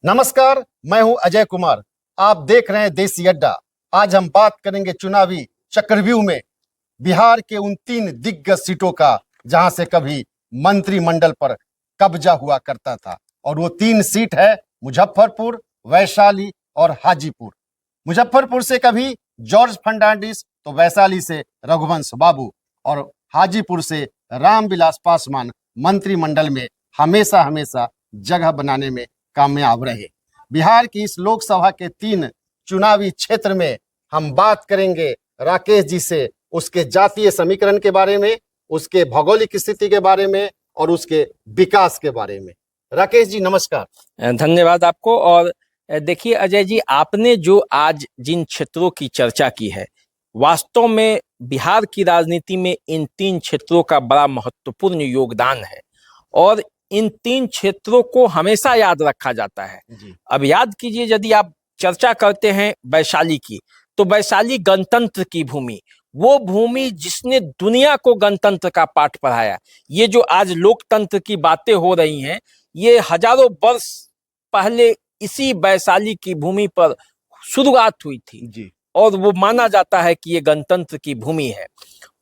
नमस्कार, मैं हूं अजय कुमार। आप देख रहे हैं देसी अड्डा। आज हम बात करेंगे चुनावी चक्रव्यूह में बिहार के उन 3 दिग्गज सीटों का जहां से कभी मंत्रिमंडल पर कब्जा हुआ करता था। और वो 3 सीट है मुजफ्फरपुर, वैशाली और हाजीपुर। मुजफ्फरपुर से कभी जॉर्ज फर्नांडिस तो वैशाली से रघुवंश बाबू और हाजीपुर से रामविलास पासवान मंत्रिमंडल में हमेशा हमेशा जगह बनाने में कामयाब रहे। बिहार की इस लोकसभा के 3 चुनावी क्षेत्र में हम बात करेंगे राकेश जी से उसके जातीय समीकरण के बारे में, उसके भौगोलिक स्थिति के बारे में और उसके विकास के बारे में। राकेश जी नमस्कार। धन्यवाद आपको। और देखिए अजय जी, आपने जो आज जिन क्षेत्रों की चर्चा की है, वास्तव में बिहार की राजनीति में इन 3 क्षेत्रों का बड़ा महत्वपूर्ण योगदान है और इन 3 क्षेत्रों को हमेशा याद रखा जाता है। अब याद कीजिए, यदि आप चर्चा करते हैं वैशाली की, तो वैशाली गणतंत्र की भूमि, वो भूमि जिसने दुनिया को गणतंत्र का पाठ पढ़ाया। ये जो आज लोकतंत्र की बातें हो रही हैं, ये हजारों वर्ष पहले इसी वैशाली की भूमि पर शुरुआत हुई थी जी। और वो माना जाता है कि ये गणतंत्र की भूमि है।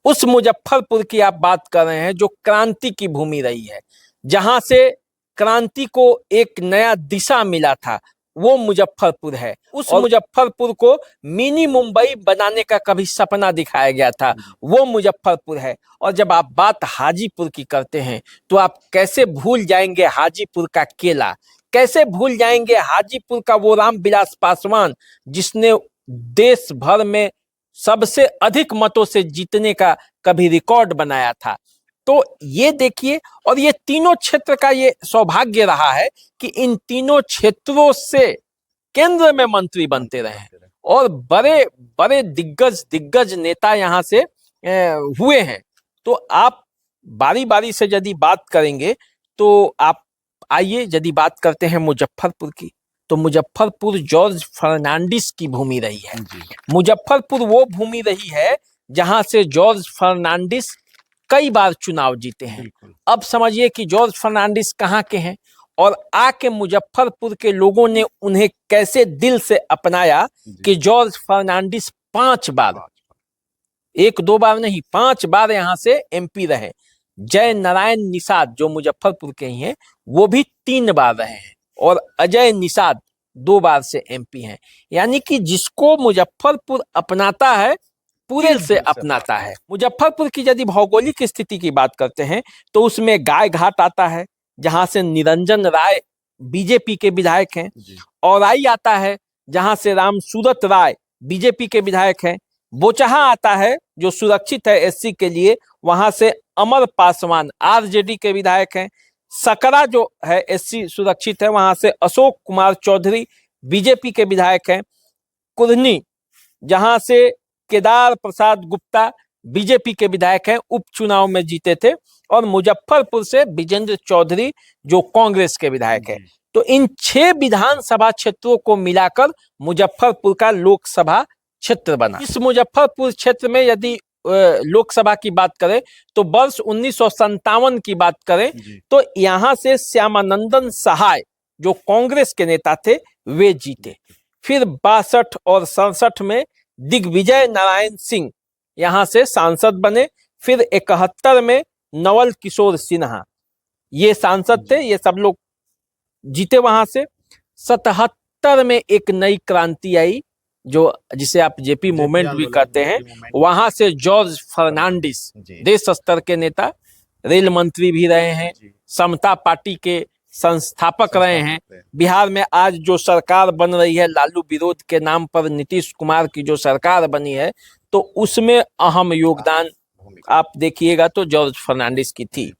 उस मुजफ्फरपुर की आप बात कर रहे हैं जो क्रांति की भूमि रही है, जहां से क्रांति को एक नया दिशा मिला था, वो मुजफ्फरपुर है। उस मुजफ्फरपुर को मिनी मुंबई बनाने का कभी सपना दिखाया गया था, वो मुजफ्फरपुर है। और जब आप बात हाजीपुर की करते हैं तो आप कैसे भूल जाएंगे हाजीपुर का केला, कैसे भूल जाएंगे हाजीपुर का वो रामविलास पासवान जिसने देश भर में सबसे अधिक मतों से जीतने का कभी रिकॉर्ड बनाया था। तो ये देखिए, और ये तीनों क्षेत्र का ये सौभाग्य रहा है कि इन तीनों क्षेत्रों से केंद्र में मंत्री बनते रहे और बड़े बड़े दिग्गज नेता यहाँ से हुए हैं। तो आप बारी बारी से यदि बात करेंगे तो आप आइए, यदि बात करते हैं मुजफ्फरपुर की, तो मुजफ्फरपुर जॉर्ज फर्नांडिस की भूमि रही है। मुजफ्फरपुर वो भूमि रही है जहां से जॉर्ज फर्नांडिस कई बार चुनाव जीते हैं। अब समझिए कि जॉर्ज फर्नांडिस कहाँ के हैं और आके मुजफ्फरपुर के लोगों ने उन्हें कैसे दिल से अपनाया कि जॉर्ज फर्नांडिस 5 बार, 1-2 बार नहीं, 5 बार यहाँ से एमपी रहे। जय नारायण निषाद जो मुजफ्फरपुर के ही हैं, वो भी 3 बार रहे हैं और अजय निषाद 2 बार से एमपी हैं। यानी कि जिसको मुजफ्फरपुर अपनाता है पूरे से अपनाता है। मुजफ्फरपुर की यदि भौगोलिक स्थिति की बात करते हैं तो उसमें गाय घाट आता है जहां से निरंजन राय बीजेपी के विधायक हैं, औराई आता है जहां से राम सूरत राय बीजेपी के विधायक हैं, बोचहा आता है जो सुरक्षित है एससी के लिए, वहां से अमर पासवान आरजेडी के विधायक हैं, सकरा जो है एससी सुरक्षित है, वहां से अशोक कुमार चौधरी बीजेपी के विधायक हैं, कुर्नी जहां से केदार प्रसाद गुप्ता बीजेपी के विधायक हैं, उपचुनाव में जीते थे, और मुजफ्फरपुर से विजेंद्र चौधरी जो कांग्रेस के विधायक हैं। तो इन 6 विधानसभा क्षेत्रों को मिलाकर मुजफ्फरपुर का लोकसभा क्षेत्र बना। इस मुजफ्फरपुर क्षेत्र में यदि लोकसभा की बात करें तो वर्ष 1957 की बात करें तो यहाँ से श्यामानंदन सहाय जो कांग्रेस के नेता थे वे जीते। फिर 62 और 67 में दिग्विजय नारायण सिंह यहाँ से सांसद बने। फिर 71 में नवल किशोर सिन्हा ये सांसद थे, ये सब लोग जीते वहां से। 77 में एक नई क्रांति आई जो जिसे आप जेपी मूवमेंट भी कहते हैं, वहां से जॉर्ज फर्नांडिस देश स्तर के नेता, रेल मंत्री भी रहे हैं, समता पार्टी के संस्थापक रहे हैं। बिहार में आज जो सरकार बन रही है लालू विरोध के नाम पर, नीतीश कुमार की जो सरकार बनी है, तो उसमें अहम योगदान आप देखिएगा तो जॉर्ज फर्नांडिस की थी।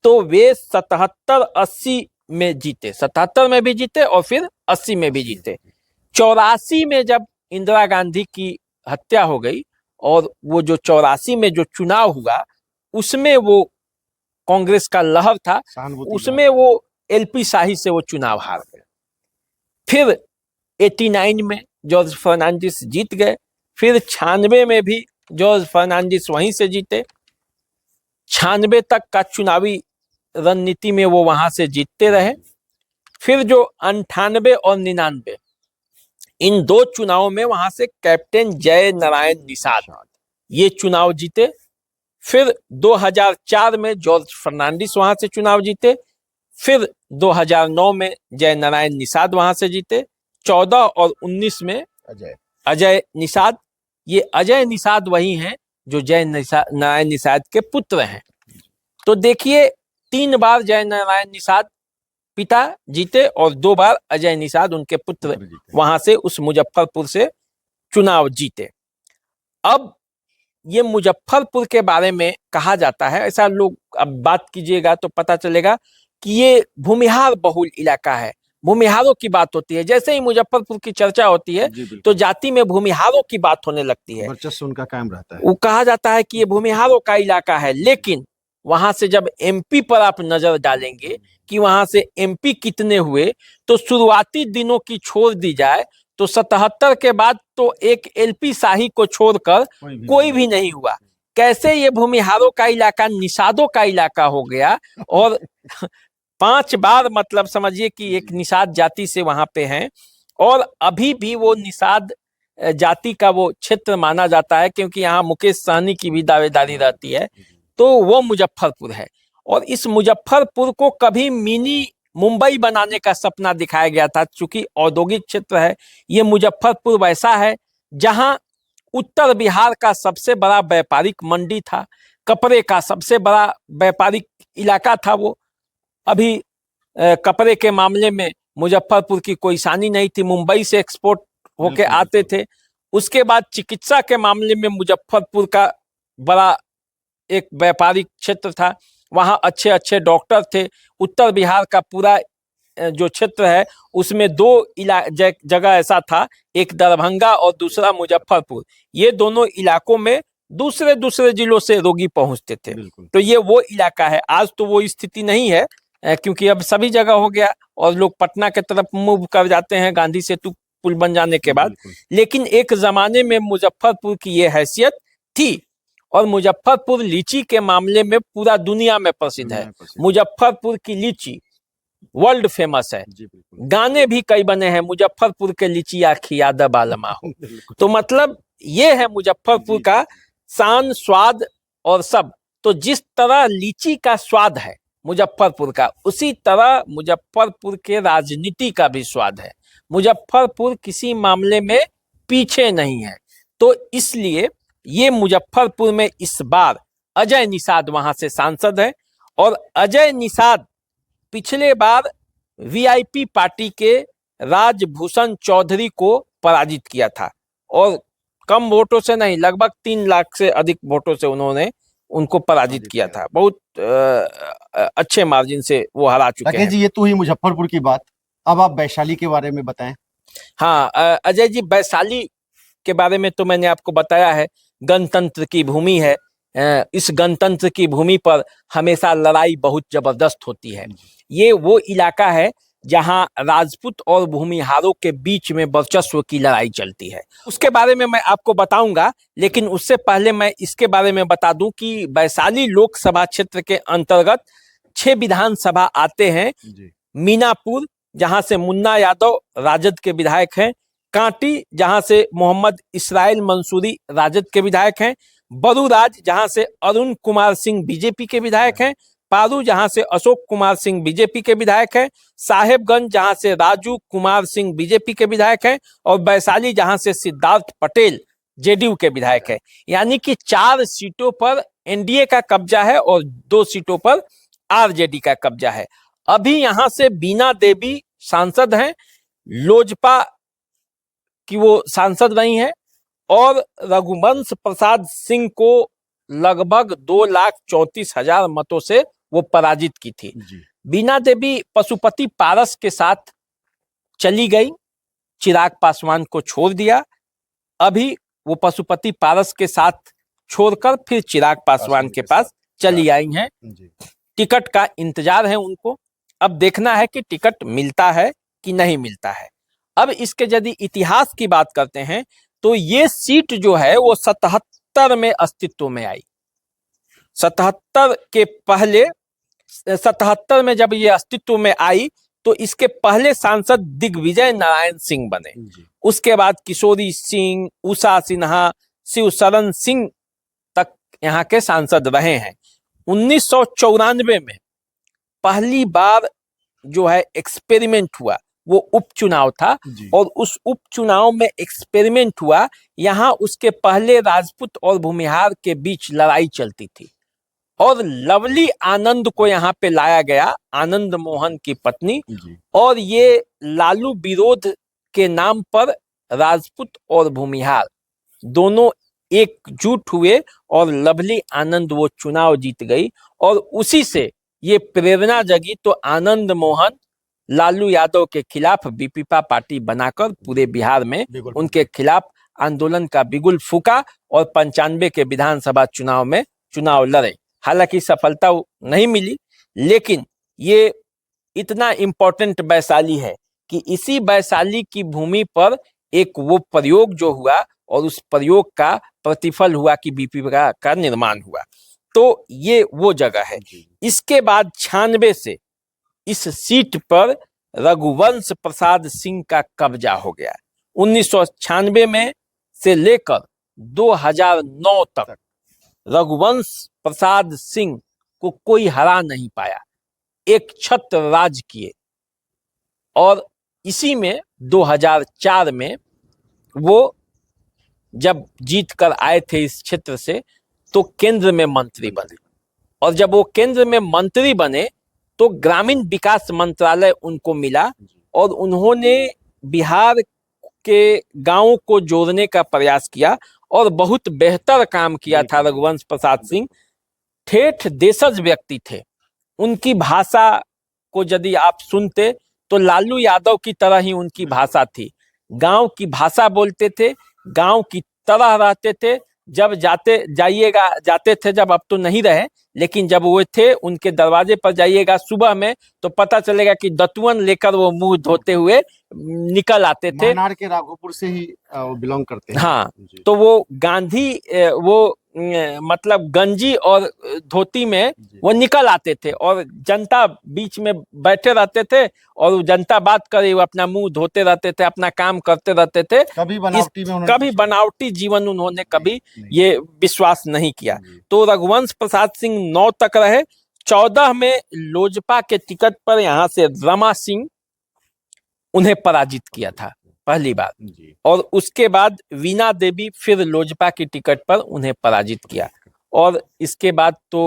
तो वे 77-80 में जीते, 77 में भी जीते और फिर 80 में भी जीते। 84 में जब इंदिरा गांधी की हत्या हो गई और वो जो 84 में जो चुनाव हुआ उसमें वो कांग्रेस का लहर था, उसमें वो एलपी शाही से वो चुनाव हार गए। फिर 89 में जॉर्ज फर्नांडिस जीत गए। फिर 96 में भी जॉर्ज फर्नांडिस वहीं से जीते। 96 तक का चुनावी रणनीति में वो वहां से जीतते रहे। फिर जो 98 और 99 इन दो चुनावों में वहां से कैप्टन जय नारायण निषाद ये चुनाव जीते। फिर 2004 में जॉर्ज फर्नांडिस वहां से चुनाव जीते। फिर 2009 में जय नारायण निषाद वहां से जीते। 14 और 19 में अजय निषाद। ये अजय निषाद वही हैं जो जय नारायण निषाद के पुत्र हैं। तो देखिए 3 बार जय नारायण निषाद पिता जीते और 2 बार अजय निषाद उनके पुत्र वहां से उस मुजफ्फरपुर से चुनाव जीते। अब ये मुजफ्फरपुर के बारे में कहा जाता है, ऐसा लोग अब बात कीजिएगा तो पता चलेगा कि ये भूमिहार बहुल इलाका है, भूमिहारों की बात होती है। जैसे ही मुजफ्फरपुर की चर्चा होती है तो जाति में भूमिहारों की बात होने लगती है, वर्चस्व उनका कायम रहता है। वो कहा जाता है कि ये भूमिहारों का इलाका है। लेकिन वहां से जब एमपी पर आप नजर डालेंगे कि वहां से एमपी कितने हुए, तो शुरुआती दिनों की छोड़ दी जाए तो 77 के बाद तो एक एलपी शाही को छोड़कर कोई भी नहीं हुआ। कैसे ये भूमिहारों का इलाका निषादों का इलाका हो गया और 5 बार मतलब समझिए कि एक निषाद जाति से वहां पे हैं और अभी भी वो निषाद जाति का वो क्षेत्र माना जाता है, क्योंकि यहाँ मुकेश सहनी की भी दावेदारी रहती है। तो वो मुजफ्फरपुर है और इस मुजफ्फरपुर को कभी मिनी मुंबई बनाने का सपना दिखाया गया था। चूंकि औद्योगिक क्षेत्र है, ये मुजफ्फरपुर वैसा है जहां उत्तर बिहार का सबसे बड़ा व्यापारिक मंडी था, कपड़े का सबसे बड़ा व्यापारिक इलाका था वो। अभी कपड़े के मामले में मुजफ्फरपुर की कोई शानी नहीं थी, मुंबई से एक्सपोर्ट होके आते थे। उसके बाद चिकित्सा के मामले में मुजफ्फरपुर का बड़ा एक व्यापारिक क्षेत्र था, वहां अच्छे अच्छे डॉक्टर थे। उत्तर बिहार का पूरा जो क्षेत्र है उसमें 2 जगह ऐसा था, एक दरभंगा और दूसरा मुजफ्फरपुर। ये दोनों इलाकों में दूसरे दूसरे जिलों से रोगी पहुंचते थे। तो ये वो इलाका है। आज तो वो स्थिति नहीं है, क्योंकि अब सभी जगह हो गया और लोग पटना के तरफ मूव कर जाते हैं गांधी सेतु पुल बन जाने के बाद। लेकिन एक जमाने में मुजफ्फरपुर की ये हैसियत थी और मुजफ्फरपुर लीची के मामले में पूरा दुनिया में प्रसिद्ध है। मुजफ्फरपुर की लीची वर्ल्ड फेमस है, गाने भी कई बने हैं, मुजफ्फरपुर के लीची आखी यादव आलमा हो। तो मतलब ये है मुजफ्फरपुर का शान, स्वाद और सब। तो जिस तरह लीची का स्वाद है मुजफ्फरपुर का, उसी तरह मुजफ्फरपुर के राजनीति का भी स्वाद है। मुजफ्फरपुर किसी मामले में पीछे नहीं है। तो इसलिए ये मुजफ्फरपुर में इस बार अजय निषाद वहां से सांसद है और अजय निषाद पिछले बार वीआईपी पार्टी के राजभूषण चौधरी को पराजित किया था और कम वोटों से नहीं, लगभग 3 लाख से अधिक वोटों से उन्होंने उनको पराजित किया था। बहुत अच्छे मार्जिन से वो हरा चुके हैं। जी ये तो ही मुजफ्फरपुर की बात, अब आप वैशाली के बारे में बताएं। हाँ अजय जी, वैशाली के बारे में तो मैंने आपको बताया है, गणतंत्र की भूमि है। इस गणतंत्र की भूमि पर हमेशा लड़ाई बहुत जबरदस्त होती है। ये वो इलाका है जहां राजपूत और भूमिहारों के बीच में वर्चस्व की लड़ाई चलती है। उसके बारे में मैं आपको बताऊंगा, लेकिन उससे पहले मैं इसके बारे में बता दूं कि वैशाली लोकसभा क्षेत्र के अंतर्गत 6 विधानसभा आते हैं। मीनापुर, जहां से मुन्ना यादव राजद के विधायक हैं, कांटी जहां से मोहम्मद इसराइल मंसूरी राजद के विधायक हैं, बरूराज जहां से अरुण कुमार सिंह बीजेपी के विधायक हैं, पारू जहां से अशोक कुमार सिंह बीजेपी के विधायक हैं, साहेबगंज जहां से राजू कुमार सिंह बीजेपी के विधायक हैं और वैशाली जहां से सिद्धार्थ पटेल जेडीयू के विधायक है। यानी कि 4 सीटों पर एनडीए का कब्जा है और 2 सीटों पर आरजेडी का कब्जा है। अभी यहां से बीना देवी सांसद हैं, लोजपा की वो सांसद रही हैं और रघुवंश प्रसाद सिंह को लगभग 2,34,000 मतों से वो पराजित की थी। बीना देवी पशुपति पारस के साथ चली गई, चिराग पासवान को छोड़ दिया। अभी वो पशुपति पारस के साथ छोड़कर फिर चिराग पासवान के पास चली आई हैं। टिकट का इंतजार है उनको। अब देखना है कि टिकट मिलता है कि नहीं मिलता है। अब इसके यदि इतिहास की बात करते हैं तो ये सीट जो है वो 77 में अस्तित्व में आई। 77 के पहले 77 में जब ये अस्तित्व में आई तो इसके पहले सांसद दिग्विजय नारायण सिंह बने। उसके बाद किशोरी सिंह, उषा सिन्हा, शिवशरण सिंह तक यहाँ के सांसद रहे हैं। 1994 में पहली बार जो है एक्सपेरिमेंट हुआ, वो उपचुनाव था और उस उपचुनाव में एक्सपेरिमेंट हुआ। यहाँ उसके पहले राजपूत और भूमिहार के बीच लड़ाई चलती थी और लवली आनंद को यहाँ पे लाया गया, आनंद मोहन की पत्नी, और ये लालू विरोध के नाम पर राजपूत और भूमिहार दोनों एकजुट हुए और लवली आनंद वो चुनाव जीत गई। और उसी से ये प्रेरणा जगी तो आनंद मोहन लालू यादव के खिलाफ बीपीपा पार्टी बनाकर पूरे बिहार में उनके खिलाफ आंदोलन का बिगुल फूका और 95 के विधानसभा चुनाव में चुनाव लड़े। हालांकि सफलता नहीं मिली, लेकिन ये इतना इम्पोर्टेंट वैशाली है कि इसी वैशाली की भूमि पर एक वो प्रयोग जो हुआ और उस प्रयोग का प्रतिफल हुआ कि बीपीपा का निर्माण हुआ। तो ये वो जगह है। इसके बाद 96 से इस सीट पर रघुवंश प्रसाद सिंह का कब्जा हो गया। 1996 में से लेकर 2009 तक रघुवंश प्रसाद सिंह को कोई हरा नहीं पाया, एक छत्र राज किए। और इसी में 2004 में वो जब जीत कर आए थे इस क्षेत्र से तो केंद्र में मंत्री बने, और जब वो केंद्र में मंत्री बने तो ग्रामीण विकास मंत्रालय उनको मिला और उन्होंने बिहार के गांवों को जोड़ने का प्रयास किया और बहुत बेहतर काम किया था रघुवंश प्रसाद सिंह। ठेठ देशज व्यक्ति थे, उनकी भाषा को यदि आप सुनते तो लालू यादव की तरह ही उनकी भाषा थी। गांव की भाषा बोलते थे, गांव की तरह रहते थे। जब जाते थे, जब अब तो नहीं रहे, लेकिन जब वो थे उनके दरवाजे पर जाइएगा सुबह में तो पता चलेगा कि दतुअन लेकर वो मुंह धोते हुए निकल आते थे। मानार के राघोपुर से ही वो बिलोंग करते हैं। हाँ, तो वो गांधी वो मतलब गंजी और धोती में वो निकल आते थे और जनता बीच में बैठे रहते थे और जनता बात करे, वो अपना मुंह धोते रहते थे, अपना काम करते रहते थे। कभी बनावटी जीवन उन्होंने कभी ये विश्वास नहीं किया। तो रघुवंश प्रसाद सिंह 9 तक रहे। 14 में लोजपा के टिकट पर यहाँ से रमा सिंह उन्हें पराजित किया था पहली बार, और उसके बाद वीणा देवी फिर लोजपा की टिकट पर उन्हें पराजित किया। और इसके बाद तो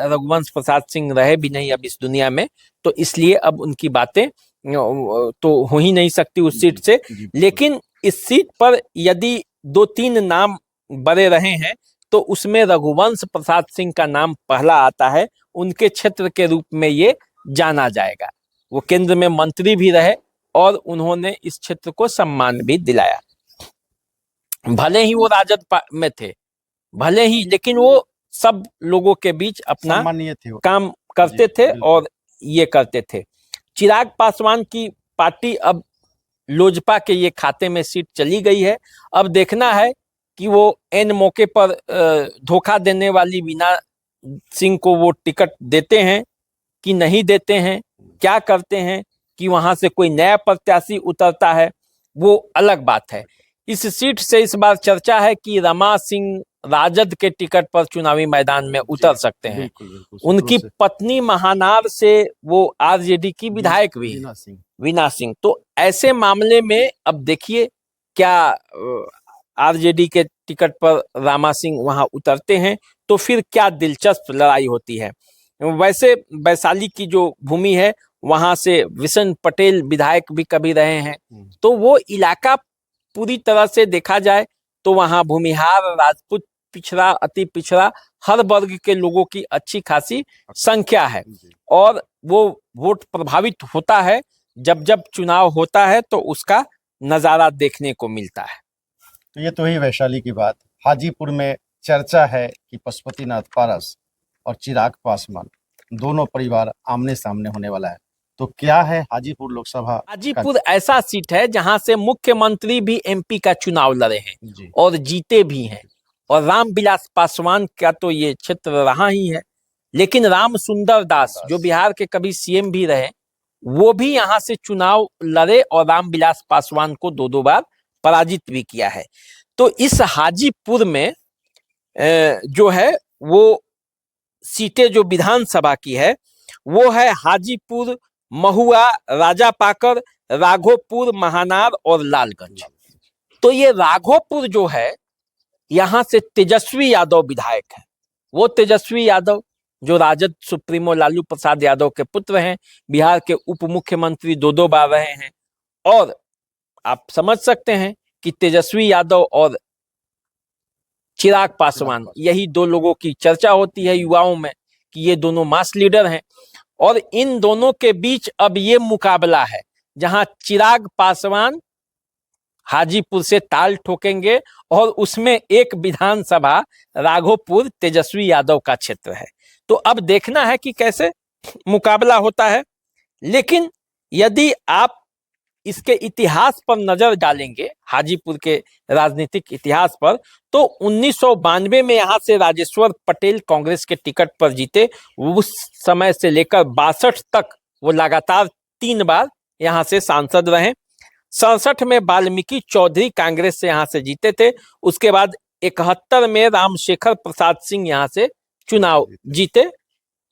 रघुवंश प्रसाद सिंह रहे भी नहीं अब इस दुनिया में, तो इसलिए अब उनकी बातें तो हो ही नहीं सकती उस सीट से। लेकिन इस सीट पर यदि 2-3 नाम बड़े रहे हैं तो उसमें रघुवंश प्रसाद सिंह का नाम पहला आता है। उनके क्षेत्र के रूप में ये जाना जाएगा। वो केंद्र में मंत्री भी रहे और उन्होंने इस क्षेत्र को सम्मान भी दिलाया। भले ही वो राजद में थे, भले ही, लेकिन वो सब लोगों के बीच अपना काम करते थे और ये करते थे। चिराग पासवान की पार्टी अब लोजपा के ये खाते में सीट चली गई है। अब देखना है कि वो एन मौके पर धोखा देने वाली वीणा सिंह को वो टिकट देते हैं कि नहीं देते हैं, क्या करते हैं, कि वहां से कोई नया प्रत्याशी उतरता है, वो अलग बात है। इस सीट से इस बार चर्चा है कि रमा सिंह राजद के टिकट पर चुनावी मैदान में उतर सकते हैं। उनकी पत्नी महानार से वो आरजेडी की विधायक भी वीणा सिंह। तो ऐसे मामले में अब देखिए क्या आरजेडी के टिकट पर रमा सिंह वहां उतरते हैं तो फिर क्या दिलचस्प लड़ाई होती है। वैसे वैशाली की जो भूमि है वहां से विशन पटेल विधायक भी कभी रहे हैं, तो वो इलाका पूरी तरह से देखा जाए तो वहां भूमिहार, राजपूत, पिछड़ा, अति पिछड़ा, हर वर्ग के लोगों की अच्छी खासी संख्या है और वो वोट प्रभावित होता है। जब जब चुनाव होता है तो उसका नजारा देखने को मिलता है। तो ये तो ही वैशाली की बात। हाजीपुर में चर्चा है कि पशुपतिनाथ पारस और चिराग पासवान दोनों परिवार आमने सामने होने वाला है। तो क्या है हाजीपुर लोकसभा? हाजीपुर ऐसा सीट है जहां से मुख्यमंत्री भी एमपी का चुनाव लड़े हैं और जीते भी हैं, और रामविलास पासवान का तो ये क्षेत्र रहा ही है। लेकिन राम सुंदर दास जो बिहार के कभी सीएम भी रहे, वो भी यहाँ से चुनाव लड़े और रामविलास पासवान को 2-2 बार पराजित भी किया है। तो इस हाजीपुर में जो है वो सीटें जो विधानसभा की है वो है हाजीपुर, महुआ, राजापाकर, राघोपुर, महानार और लालगंज। तो ये राघोपुर जो है यहाँ से तेजस्वी यादव विधायक है। वो तेजस्वी यादव जो राजद सुप्रीमो लालू प्रसाद यादव के पुत्र हैं, बिहार के उप मुख्यमंत्री 2-2 बार रहे हैं। और आप समझ सकते हैं कि तेजस्वी यादव और चिराग पासवान, यही 2 लोगों की चर्चा होती है युवाओं में कि ये दोनों मास लीडर हैं। और इन दोनों के बीच अब ये मुकाबला है जहां चिराग पासवान हाजीपुर से ताल ठोकेंगे और उसमें एक विधानसभा राघोपुर तेजस्वी यादव का क्षेत्र है। तो अब देखना है कि कैसे मुकाबला होता है। लेकिन यदि आप इसके इतिहास पर नजर डालेंगे, हाजीपुर के राजनीतिक इतिहास पर, तो 1992 में यहाँ से राजेश्वर पटेल कांग्रेस के टिकट पर जीते। उस समय से लेकर 62 तक वो लगातार 3 बार यहाँ से सांसद रहे। 67 में वाल्मीकि चौधरी कांग्रेस से यहाँ से जीते थे। उसके बाद 71 में रामशेखर प्रसाद सिंह यहाँ से चुनाव जीते।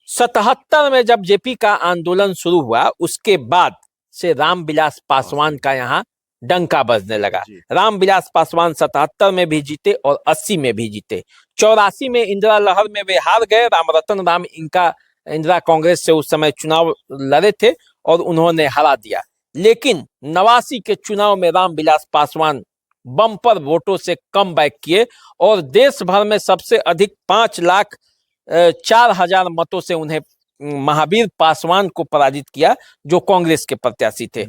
77 में जब जेपी का आंदोलन शुरू हुआ उसके बाद से रामविलास पासवान का यहाँ डंका बजने लगा। रामविलास पासवान 77 में भी जीते और 80 में भी जीते। 84 में इंदिरा लहर में वे हार गए। रामरतन राम इनका इंदिरा कांग्रेस से उस समय चुनाव लड़े थे और उन्होंने हरा दिया। लेकिन 89 के चुनाव में रामविलास पासवान बम्पर वोटों से कम बैक किए और देश भर में सबसे अधिक 5,04,000 मतों से उन्हें महावीर पासवान को पराजित किया जो कांग्रेस के प्रत्याशी थे।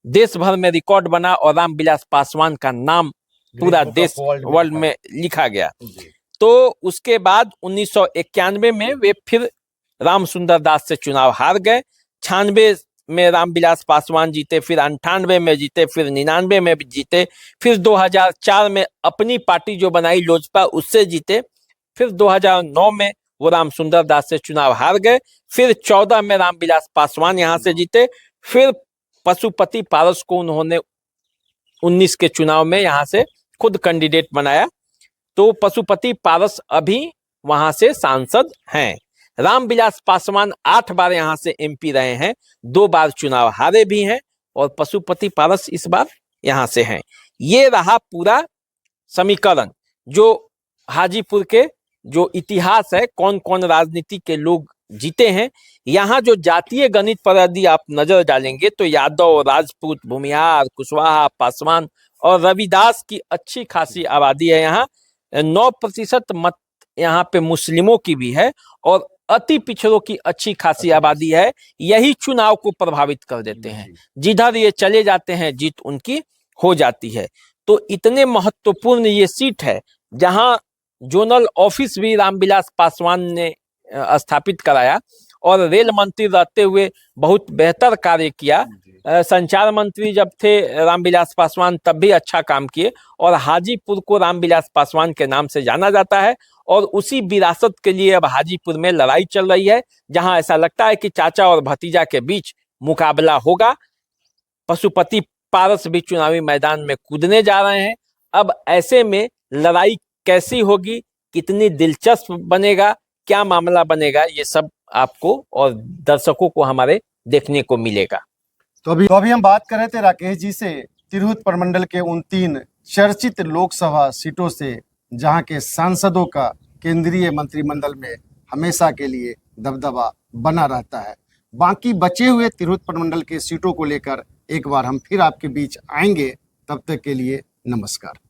देश भर में रिकॉर्ड बना और रामविलास पासवान का नाम पूरा देश वर्ल्ड में लिखा गया। तो उसके बाद 1991 में वे फिर रामसुंदर दास से चुनाव हार गए। 96 में रामविलास पासवान जीते, फिर 98 में जीते, फिर 99 में भी जीते, फिर 2004 में अपनी पार्टी जो बनाई लोजपा उससे जीते, फिर 2009 में वो रामसुंदर दास से चुनाव हार गए, फिर 14 में रामविलास पासवान यहाँ से जीते, फिर पशुपति पारस को उन्होंने 19 के चुनाव में यहाँ से खुद कैंडिडेट बनाया। तो पशुपति पारस अभी वहां से सांसद हैं। रामविलास पासवान 8 बार यहाँ से एमपी रहे हैं, 2 बार चुनाव हारे भी हैं और पशुपति पारस इस बार यहाँ से हैं। ये रहा पूरा समीकरण जो हाजीपुर के जो इतिहास है, कौन कौन राजनीति के लोग जीते हैं। यहाँ जो जातीय गणित पर यदि आप नजर डालेंगे तो यादव, राजपूत, भूमिहार, कुशवाहा, पासवान और रविदास की अच्छी खासी आबादी है। यहाँ 9% मत यहाँ पे मुस्लिमों की भी है और अति पिछड़ों की अच्छी खासी आबादी है। यही चुनाव को प्रभावित कर देते हैं। जिधर ये चले जाते हैं जीत उनकी हो जाती है। तो इतने महत्वपूर्ण ये सीट है जहां जोनल ऑफिस भी रामविलास पासवान ने स्थापित कराया और रेल मंत्री रहते हुए बहुत बेहतर कार्य किया। संचार मंत्री जब थे रामविलास पासवान तब भी अच्छा काम किए और हाजीपुर को रामविलास पासवान के नाम से जाना जाता है। और उसी विरासत के लिए अब हाजीपुर में लड़ाई चल रही है जहां ऐसा लगता है कि चाचा और भतीजा के बीच मुकाबला होगा। पशुपति पारस भी चुनावी मैदान में कूदने जा रहे हैं। अब ऐसे में लड़ाई कैसी होगी, कितनी दिलचस्प बनेगा, क्या मामला बनेगा, ये सब आपको और दर्शकों को हमारे देखने को मिलेगा। तो अभी हम बात कर रहे थे राकेश जी से तिरहुत प्रमंडल के उन 3 चर्चित लोकसभा सीटों से जहां के सांसदों का केंद्रीय मंत्रिमंडल में हमेशा के लिए दबदबा बना रहता है। बाकी बचे हुए तिरहुत प्रमंडल के सीटों को लेकर एक बार हम फिर आपके बीच आएंगे। तब तक के लिए नमस्कार।